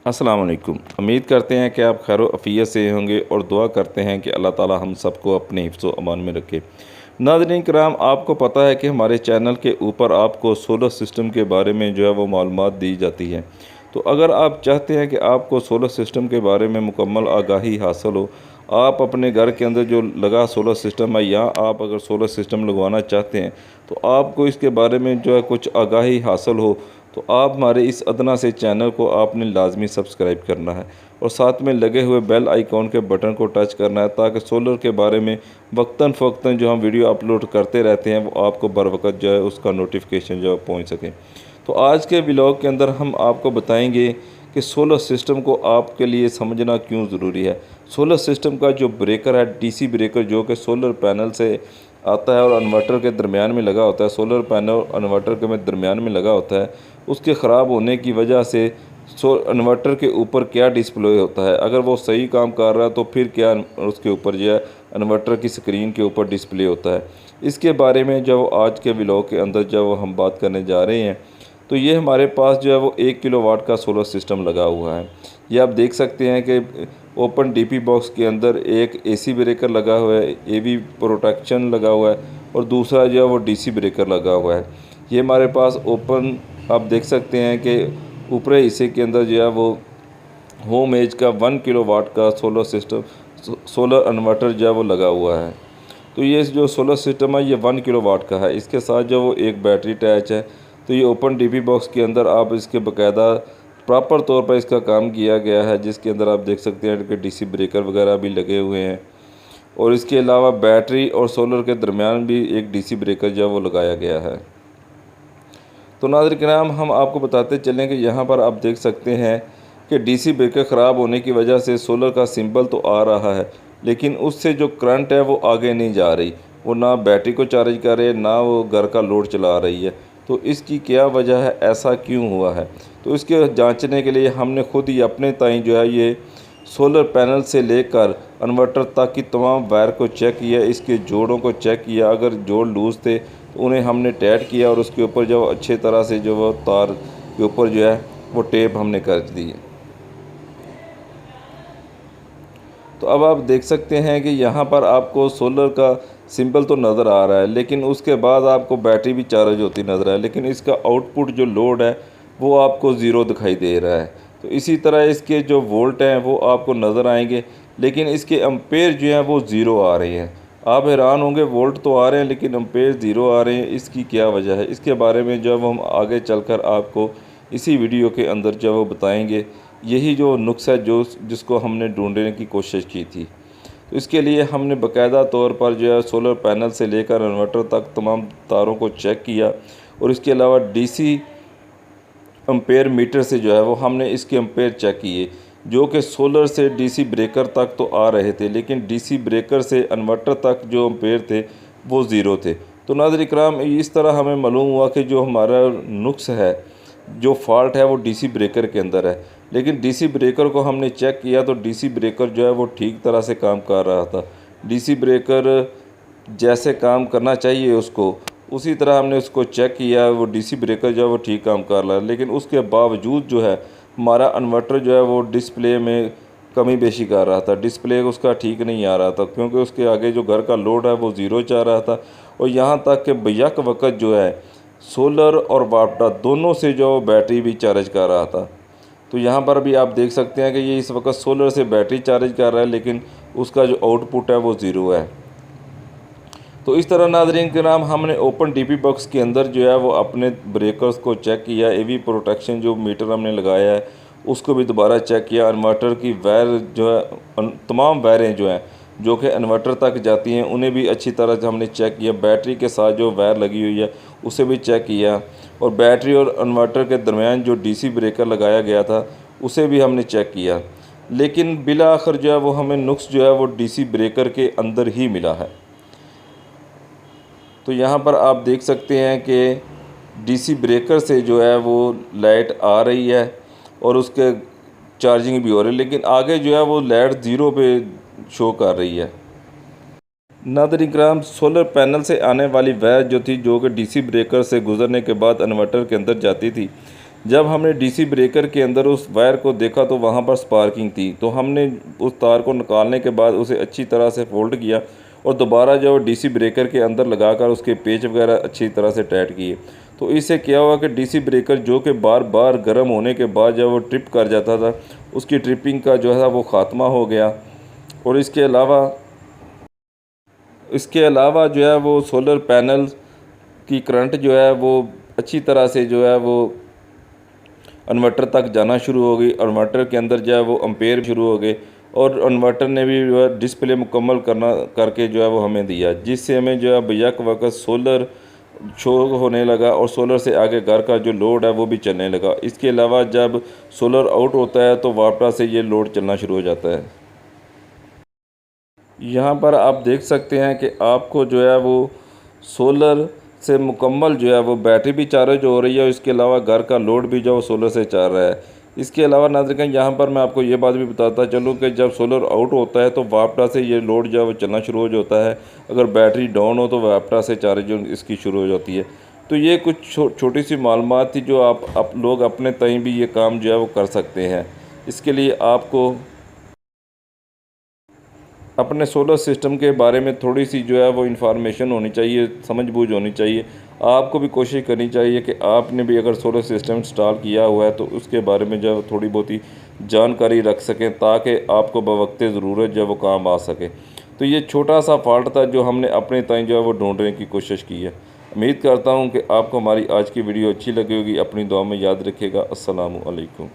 अस्सलाम वालेकुम। उम्मीद करते हैं कि आप खैर अफ़ियत से होंगे और दुआ करते हैं कि अल्लाह ताला हम सबको अपने हिफ्ज़ व अमान में रखे। नाज़रीन किराम, आपको पता है कि हमारे चैनल के ऊपर आपको सोलर सिस्टम के बारे में जो है वो मालूमात दी जाती हैं। तो अगर आप चाहते हैं कि आपको सोलर सिस्टम के बारे में मुकम्मल आगाही हासिल हो, आप अपने घर के अंदर जो लगा सोलर सिस्टम है या आप अगर सोलर सिस्टम लगवाना चाहते हैं तो आपको इसके बारे में जो है कुछ आगाही हासिल हो, तो आप हमारे इस अदना से चैनल को आपने लाजमी सब्सक्राइब करना है और साथ में लगे हुए बेल आइकॉन के बटन को टच करना है ताकि सोलर के बारे में वक्तन फ़वक्तन जो हम वीडियो अपलोड करते रहते हैं वो आपको बर वक्त जो है उसका नोटिफिकेशन जो है पहुँच सके। तो आज के व्लॉग के अंदर हम आपको बताएंगे कि सोलर सिस्टम को आपके लिए समझना क्यों ज़रूरी है। सोलर सिस्टम का जो ब्रेकर है, डीसी ब्रेकर, जो कि सोलर पैनल से आता है और इन्वर्टर के दरमियान में लगा होता है, सोलर पैनल और इन्वर्टर के दरमियान में लगा होता है, उसके ख़राब होने की वजह से इन्वर्टर के ऊपर क्या डिस्प्ले होता है, अगर वो सही काम कर रहा है तो फिर क्या उसके ऊपर जो है इन्वर्टर की स्क्रीन के ऊपर डिस्प्ले होता है। इसके बारे में जब आज के व्लॉग के अंदर जब हम बात करने जा रहे हैं, तो ये हमारे पास जो है वो 1 किलोवाट का सोलर सिस्टम लगा हुआ है। ये आप देख सकते हैं कि ओपन डीपी बॉक्स के अंदर एक एसी ब्रेकर लगा हुआ है, एवी प्रोटेक्शन लगा हुआ है और दूसरा जो है वो डीसी ब्रेकर लगा हुआ है। ये हमारे पास ओपन आप देख सकते हैं कि ऊपरी हिस्से के अंदर जो है वो होम एज का 1 किलोवाट का सोलर सिस्टम सोलर इन्वर्टर जो है वो लगा हुआ है। तो ये जो सोलर सिस्टम है ये 1 किलोवाट का है। इसके साथ जो वो एक बैटरी अटैच है। तो ये ओपन डीपी बॉक्स के अंदर आप इसके बाकायदा प्रॉपर तौर पर इसका काम किया गया है, जिसके अंदर आप देख सकते हैं कि डीसी ब्रेकर वगैरह भी लगे हुए हैं और इसके अलावा बैटरी और सोलर के दरमियान भी एक डीसी ब्रेकर जो है वो लगाया गया है। तो नाज़रीन किराम, हम आपको बताते चलें कि यहाँ पर आप देख सकते हैं कि डीसी ब्रेकर ख़राब होने की वजह से सोलर का सिंबल तो आ रहा है, लेकिन उससे जो करंट है वो आगे नहीं जा रही, वो ना बैटरी को चार्ज कर रही है, ना वो घर का लोड चला रही है। तो इसकी क्या वजह है, ऐसा क्यों हुआ है? तो इसके जांचने के लिए हमने खुद ही अपने ताईं जो है ये सोलर पैनल से लेकर इन्वर्टर तक की तमाम वायर को चेक किया, इसके जोड़ों को चेक किया। अगर जोड़ लूज़ थे तो उन्हें हमने टाइट किया और उसके ऊपर जो अच्छे तरह से जो वो तार के ऊपर जो है वो टेप हमने कर दी। तो अब आप देख सकते हैं कि यहाँ पर आपको सोलर का सिंबल तो नज़र आ रहा है, लेकिन उसके बाद आपको बैटरी भी चार्ज होती नज़र है, लेकिन इसका आउटपुट जो लोड है वो आपको ज़ीरो दिखाई दे रहा है। तो इसी तरह इसके जो वोल्ट हैं वो आपको नज़र आएंगे, लेकिन इसके एम्पेयर जो हैं वो ज़ीरो आ रहे हैं। आप हैरान होंगे, वोल्ट तो आ रहे हैं लेकिन एम्पेयर ज़ीरो आ रहे हैं, इसकी क्या वजह है? इसके बारे में जब हम आगे चलकर आपको इसी वीडियो के अंदर जब वो बताएंगे। यही जो नुक्स है जो जिसको हमने ढूंढने की कोशिश की थी। तो इसके लिए हमने बाकायदा तौर पर जो है सोलर पैनल से लेकर इन्वर्टर तक तमाम तारों को चेक किया और इसके अलावा डीसी एम्पेयर मीटर से जो है वो हमने इसके एम्पेयर चेक किए, जो कि सोलर से डीसी ब्रेकर तक तो आ रहे थे, लेकिन डीसी ब्रेकर से इन्वर्टर तक जो एम्पेयर थे वो ज़ीरो थे। तो नाज़रीन इकराम, इस तरह हमें मालूम हुआ कि जो हमारा नुक्स है, जो फॉल्ट है वो डीसी ब्रेकर के अंदर है। लेकिन डीसी ब्रेकर को हमने चेक किया तो डीसी ब्रेकर जो है वो ठीक तरह से काम कर रहा था। डीसी ब्रेकर जैसे काम करना चाहिए उसको, उसी तरह हमने उसको चेक किया, वो डीसी ब्रेकर जो है वो ठीक काम कर रहा है। लेकिन उसके बावजूद जो है हमारा इन्वर्टर जो है वो डिस्प्ले में कमी बेशी कर रहा था, डिस्प्ले उसका ठीक नहीं आ रहा था, क्योंकि उसके आगे जो घर का लोड है वो ज़ीरो जा रहा था। और यहाँ तक कि बैक वक्त जो है सोलर और वापडा दोनों से जो बैटरी भी चार्ज कर रहा था। तो यहाँ पर भी आप देख सकते हैं कि ये इस वक्त सोलर से बैटरी चार्ज कर रहा है, लेकिन उसका जो आउटपुट है वो ज़ीरो है। तो इस तरह नाज़रीन के नाम, हमने ओपन डीपी बॉक्स के अंदर जो है वो अपने ब्रेकर्स को चेक किया, एवी प्रोटेक्शन जो मीटर हमने लगाया है उसको भी दोबारा चेक किया, इन्वर्टर की वायर जो है तमाम वायरें जो हैं जो कि इन्वर्टर तक जाती हैं उन्हें भी अच्छी तरह से हमने चेक किया, बैटरी के साथ जो वायर लगी हुई है उसे भी चेक किया और बैटरी और इन्वर्टर के दरमियान जो डीसी ब्रेकर लगाया गया था उसे भी हमने चेक किया। लेकिन बिला आखिर जो है वो हमें नुक्स जो है वो डीसी ब्रेकर के अंदर ही मिला है। तो यहाँ पर आप देख सकते हैं कि डीसी ब्रेकर से जो है वो लाइट आ रही है और उसके चार्जिंग भी हो रही है, लेकिन आगे जो है वो लाइट ज़ीरो पे शो कर रही है। नाज़रीन किराम, सोलर पैनल से आने वाली वायर जो थी, जो कि डीसी ब्रेकर से गुज़रने के बाद इन्वर्टर के अंदर जाती थी, जब हमने डीसी ब्रेकर के अंदर उस वायर को देखा तो वहाँ पर स्पार्किंग थी। तो हमने उस तार को निकालने के बाद उसे अच्छी तरह से फोल्ड किया और दोबारा जो डीसी ब्रेकर के अंदर लगाकर उसके पेच वगैरह अच्छी तरह से टाइट किए। तो इससे क्या हुआ कि डीसी ब्रेकर जो कि बार बार गर्म होने के बाद जब वो ट्रिप कर जाता था, उसकी ट्रिपिंग का जो है वो ख़ात्मा हो गया। और इसके अलावा जो है वो सोलर पैनल की करंट जो है वो अच्छी तरह से जो है वो इन्वर्टर तक जाना शुरू हो गई। इन्वर्टर के अंदर जो है वो एम्पेयर शुरू हो गए और इन्वर्टर ने भी जो है डिस्प्ले मुकम्मल करके जो है वो हमें दिया, जिससे हमें जो है बैक वक्त सोलर शो होने लगा और सोलर से आगे घर का जो लोड है वो भी चलने लगा। इसके अलावा जब सोलर आउट होता है तो वापस से ये लोड चलना शुरू हो जाता है। यहाँ पर आप देख सकते हैं कि आपको जो है वो सोलर से मुकम्मल जो है वो बैटरी भी चार्ज हो रही है और इसके अलावा घर का लोड भी जो है वो सोलर से चल रहा है। इसके अलावा नाज़रीन यहाँ पर मैं आपको ये बात भी बताता चलूँ कि जब सोलर आउट होता है तो वापस से ये लोड जो है वो चलना शुरू हो जाता है। अगर बैटरी डाउन हो तो वापस से चार्ज इसकी शुरू हो जाती है। तो ये कुछ छोटी सी मालूमात थी जो आप लोग अपने तय भी ये काम जो है वो कर सकते हैं। इसके लिए आपको अपने सोलर सिस्टम के बारे में थोड़ी सी जो है वो इन्फॉर्मेशन होनी चाहिए, समझ बूझ होनी चाहिए। आपको भी कोशिश करनी चाहिए कि आपने भी अगर सोलर सिस्टम इंस्टॉल किया हुआ है तो उसके बारे में जो है थोड़ी बहुत ही जानकारी रख सकें, ताकि आपको बवक्त ज़रूरत जो है वो काम आ सके। तो ये छोटा सा फॉल्ट था जो हमने अपने ताईं जो है वो ढूंढने की कोशिश की है। उम्मीद करता हूँ कि आपको हमारी आज की वीडियो अच्छी लगी होगी। अपनी दुआ में याद रखिएगा। अस्सलामु अलैकुम।